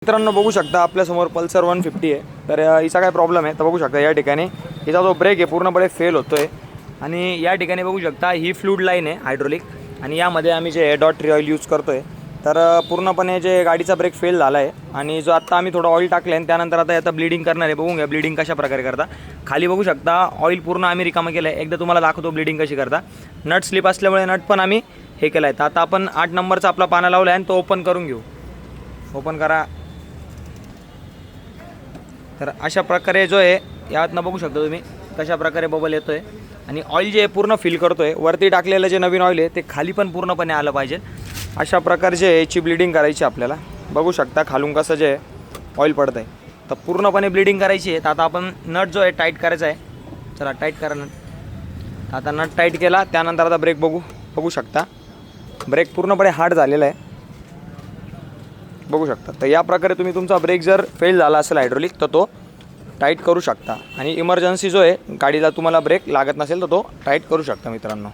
मित्रांनो बघू शकता आपल्यासमोर पल्सर 150 आहे. तर हिचा काय प्रॉब्लेम आहे तर बघू शकता या ठिकाणी हिचा जो ब्रेक आहे पूर्णपणे फेल होतोय आणि या ठिकाणी बघू शकता ही फ्लूइड लाईन आहे हायड्रोलिक आणि यामध्ये आम्ही J dot tree oil use करतोय. तर पूर्णपणे जे गाडीचा ब्रेक फेल झाला आहे आणि जो आता आम्ही थोडं ऑइल टाकलं आहे त्यानंतर आता याचा ब्लीडिंग करणार आहे. बघून घ्या ब्लीडिंग कशा प्रकारे करता. खाली बघू शकता ऑइल पूर्ण आम्ही रिकामं केलं आहे. एकदा तुम्हाला दाखवतो ब्लीडिंग कशी करता. नट स्लिप असल्यामुळे नट पण आम्ही हे केलं आहे. तर आता आपण 8 नंबरचा आपला पाना लावला आहे आणि तो ओपन करून घेऊ. ओपन करा. तर अशा प्रकारे जो आहे यातनं बघू शकता तुम्ही कशा प्रकारे बबल येतो आहे आणि ऑइल जे पूर्ण फिल करतो आहे. वरती टाकलेलं जे नवीन ऑइल आहे ते खाली पण पूर्णपणे आलं पाहिजे. अशा प्रकारचे याची ब्लीडिंग करायची आपल्याला. बघू शकता खालून कसं जे ऑइल पडतं आहे. तर पूर्णपणे ब्लीडिंग करायची आहे. तर आता आपण नट जो आहे टाईट करायचा आहे. चला टाईट करा नट. आता नट टाईट केला त्यानंतर आता ब्रेक बघू शकता ब्रेक पूर्णपणे हार्ड झालेला आहे. बघू शकता. तर या प्रकारे तुम्ही तुमचा ब्रेक जर फेल झाला असेल हायड्रोलिक तर तो टाईट करू शकता आणि इमर्जन्सी जो आहे गाडीला तुम्हाला ब्रेक लागत नसेल तर तो टाईट करू शकता मित्रांनो.